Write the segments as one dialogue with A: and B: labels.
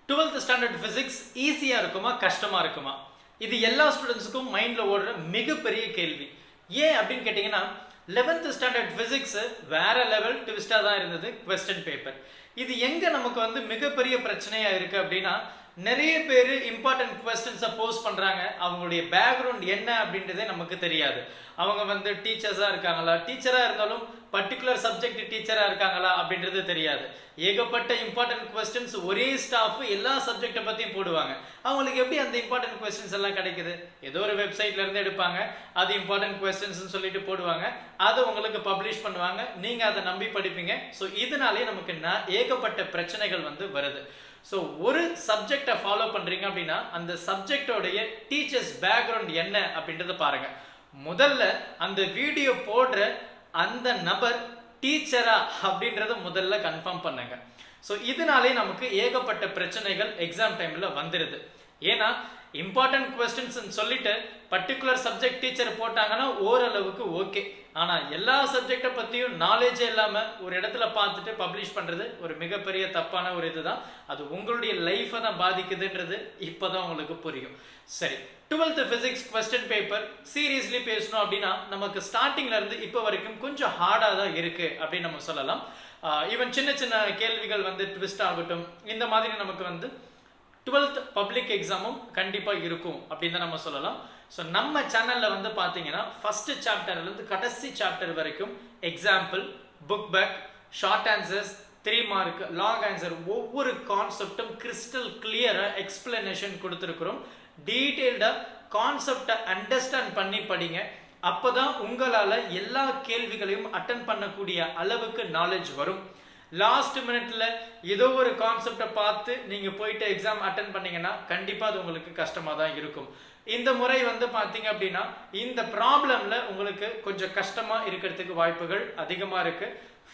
A: 12th standard physics ஈஸியா இருக்குமா கஷ்டமா இருக்குமா? இது எல்லா ஸ்டூடெண்ட்ஸ்க்கும் மைண்ட்ல ஓடுற மிகப்பெரிய கேள்வி. ஏன் அப்படின்னு கேட்டீங்கன்னா 11th ஸ்டாண்டர்ட் பிசிக்ஸ் வேற லெவல் ட்விஸ்டா தான் இருந்தது क्वेश्चन பேப்பர். இது எங்க நமக்கு மிகப்பெரிய பிரச்சனையா இருக்கு அப்படின்னா, நிறைய பேர் இம்பார்ட்டன்ட் क्वेश्चंस போஸ்ட் பண்றாங்க. அவங்களுடைய பேக்ரவுண்ட் என்ன அப்படின்றதே நமக்கு தெரியாது. அவங்க டீச்சர்ஸா இருக்காங்களா, டீச்சரா இருந்தாலும் பர்டிகுலர் சப்ஜெக்ட் டீச்சரா இருக்காங்களா அப்படின்றது தெரியாது. ஏகப்பட்ட இம்பார்ட்டன்ட் क्वेश्चंस ஒரே ஸ்டாஃப் எல்லா சப்ஜெக்ட்டை பத்தியும் போடுவாங்க. அவங்களுக்கு எப்படி அந்த இம்பார்ட்டன்ட் क्वेश्चंस எல்லாம் கிடைக்குது? ஏதோ ஒரு வெப்சைட்ல இருந்து எடுப்பாங்க, அது இம்பார்ட்டன்ட் क्वेश्चंस சொல்லிட்டு போடுவாங்க, அதை உங்களுக்கு பப்ளிஷ் பண்ணுவாங்க, நீங்க அதை நம்பி படிப்பீங்க. ஸோ இதனாலே நமக்கு ஏகப்பட்ட பிரச்சனைகள் வருது. ஸோ ஒரு சப்ஜெக்டை ஃபாலோ பண்றீங்க அப்படின்னா அந்த சப்ஜெக்டோடைய டீச்சர்ஸ் பேக்ரவுண்ட் என்ன அப்படின்றத பாருங்க. முதல்ல அந்த வீடியோ போடுற அந்த நபர் டீச்சரா அப்படின்றத முதல்ல கன்ஃபார்ம் பண்ணுங்க. ஸோ இதனாலே நமக்கு ஏகப்பட்ட பிரச்சனைகள் எக்ஸாம் டைம்ல வந்துடுது. ஏன்னா இம்பார்ட்டன்ட் क्वेश्चंस சொல்லிட்டு பர்டிகுலர் சப்ஜெக்ட் டீச்சர் போட்டாங்கன்னா ஓரளவுக்கு ஓகே. ஆனா எல்லா சப்ஜெக்டை பத்தியும் நாலேஜே இல்லாம ஒரு இடத்துல பார்த்துட்டு பப்ளிஷ் பண்றது ஒரு மிகப்பெரிய தப்பான ஒரு இதுதான். அது உங்களுடைய லைஃபை தான் பாதிக்குதுன்றது இப்பதான் உங்களுக்கு புரியும். சரி, 12th physics question paper seriously பேசணும் அப்படின்னா நமக்கு ஸ்டார்டிங்ல இருந்து இப்போ வரைக்கும் கொஞ்சம் ஹார்டா தான் இருக்கு அப்படின்னு நம்ம சொல்லலாம். ஈவன் சின்ன சின்ன கேள்விகள் ட்விஸ்ட் ஆகட்டும், இந்த மாதிரி நமக்கு 12th பப்ளிக் எக்ஸாமும் கண்டிப்பா இருக்கும் அப்படின்னு தான் நம்ம சொல்லலாம். ஸோ நம்ம சேனல்ல பாத்தீங்கன்னா ஃபர்ஸ்ட் சாப்டர்ல இருந்து கடைசி சாப்டர் வரைக்கும் example, book back, short answers, 3 mark, long answer, ஒவ்வொரு கான்செப்டும் கிறிஸ்டல் கிளியரா எக்ஸ்பிளனேஷன் கொடுத்துருக்கிறோம். டீடைல்டா கான்செப்டை அண்டர்ஸ்டாண்ட் பண்ணி படிங்க. அப்பதான் உங்களால எல்லா கேள்விகளையும் அட்டன் பண்ணக்கூடிய அளவுக்கு நாலேஜ் வரும். லாஸ்ட் மினிட்ல ஏதோ ஒரு கான்செப்டை பார்த்து நீங்க போயிட்டு எக்ஸாம் அட்டன் பண்ணீங்கன்னா கண்டிப்பா அது உங்களுக்கு கஷ்டமா தான் இருக்கும். இந்த முறை பாத்தீங்க அப்படின்னா இந்த ப்ராப்ளம்ல உங்களுக்கு கொஞ்சம் கஷ்டமா இருக்கிறதுக்கு வாய்ப்புகள் அதிகமா இருக்கு.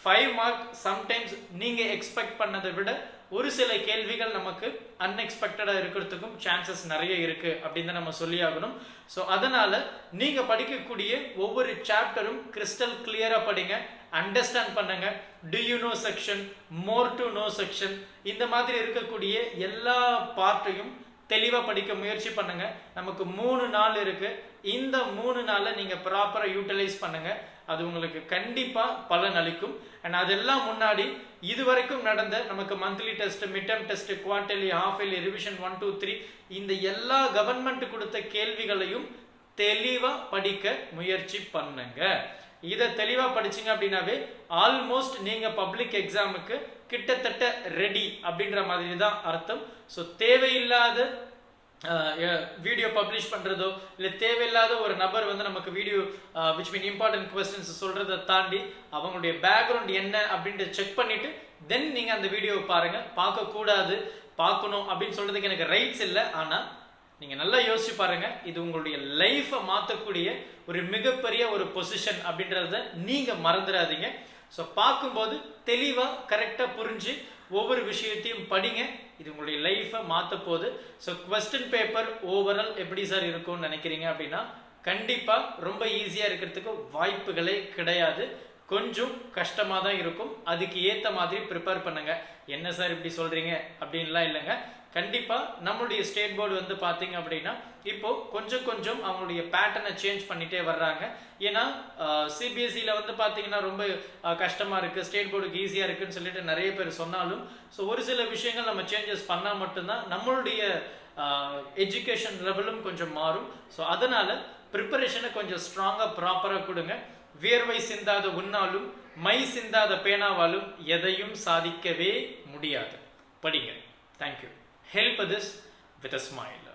A: 5 மார்க் சம்டைம்ஸ் நீங்க எக்ஸ்பெக்ட் பண்ணதை விட ஒரு சில கேள்விகள் நமக்கு அன்எக்ஸ்பெக்டடா இருக்கிறதுக்கும் சான்சஸ் நிறைய இருக்கு அப்படின்னு நம்ம சொல்லி ஆகணும். ஸோ அதனால நீங்க படிக்கக்கூடிய ஒவ்வொரு சாப்டரும் கிறிஸ்டல் கிளியரா படிங்க, அண்டர்ஸ்டாண்ட் பண்ணுங்க. To you know section, more to know section, இந்த மாதிரி இருக்கக்கூடிய எல்லா பார்ட்டையும் தெளிவா படிக்க முயற்சி பண்ணுங்க. நமக்கு 3 நாள் இருக்கு. இந்த 3 நாளை நீங்க ப்ராப்பரா யூட்டிலைஸ் பண்ணுங்க. அது உங்களுக்கு கண்டிப்பா பலன் அளிக்கும். அண்ட் அதெல்லாம் முன்னாடி இதுவரைக்கும் நடந்த நமக்கு monthly test, mid term test, quarterly, half yearly, revision 1, 2, 3 இந்த எல்லா கவர்மெண்ட் கொடுத்த கேள்விகளையும் தெளிவா படிக்க முயற்சி பண்ணுங்க. இதை தெளிவா படிச்சீங்க அப்படின்னாவே ஆல்மோஸ்ட் நீங்க பப்ளிக் எக்ஸாமுக்கு கிட்டத்தட்ட ரெடி அப்படின்ற மாதிரி தான் அர்த்தம். ஸோ தேவையில்லாத வீடியோ பப்ளிஷ் பண்றதோ இல்லை தேவையில்லாத ஒரு நபர் நமக்கு video which mean important questions சொல்றதை தாண்டி அவங்களுடைய பேக்ரவுண்ட் என்ன அப்படின்றத செக் பண்ணிட்டு தென் நீங்க அந்த வீடியோவை பாருங்க. பார்க்க கூடாது, பார்க்கணும் அப்படின்னு சொல்றதுக்கு எனக்கு ரைட்ஸ் இல்லை. ஆனா நீங்க நல்லா யோசிச்சு பாருங்க. இது உங்களுடைய லைஃபை மாற்றக்கூடிய ஒரு மிகப்பெரிய ஒரு பொசிஷன் அப்படின்றத நீங்க மறந்துடாதீங்க. ஸோ பார்க்கும்போது தெளிவா கரெக்டா புரிஞ்சு ஒவ்வொரு விஷயத்தையும் படிங்க. இது உங்களுடைய லைஃபை மாற்ற போகுது. ஸோ क्वेश्चन பேப்பர் ஓவரால் எப்படி சார் இருக்கும்னு நினைக்கிறீங்க அப்படின்னா கண்டிப்பா ரொம்ப ஈஸியா இருக்கிறதுக்கு வாய்ப்புகளே கிடையாது. கொஞ்சம் கஷ்டமா தான் இருக்கும். அதுக்கு ஏத்த மாதிரி ப்ரிப்பேர் பண்ணுங்க. என்ன சார் இப்படி சொல்றீங்க அப்படின்லாம் இல்லைங்க. கண்டிப்பா நம்மளுடைய ஸ்டேட் போர்டு பாத்தீங்க அப்படின்னா இப்போ கொஞ்சம் கொஞ்சம் அவங்களுடைய பேட்டர்னை சேஞ்ச் பண்ணிட்டே வர்றாங்க. ஏன்னா சிபிஎஸ்சியில பாத்தீங்கன்னா ரொம்ப கஷ்டமா இருக்கு, ஸ்டேட் போர்டுக்கு ஈஸியா இருக்குன்னு சொல்லிட்டு நிறைய பேர் சொன்னாலும் ஸோ ஒரு சில விஷயங்கள் நம்ம சேஞ்சஸ் பண்ணா மட்டும்தான் நம்மளுடைய எஜுகேஷன் லெவலும் கொஞ்சம் மாறும். ஸோ அதனால ப்ரிப்பரேஷனை கொஞ்சம் ஸ்ட்ராங்கா ப்ராப்பரா கொடுங்க. வியர்வை சிந்தாத உன்னாலும் மை சிந்தாத பேனாவாலும் எதையும் சாதிக்கவே முடியாது. படிங்க. Thank you. Help others with a smile.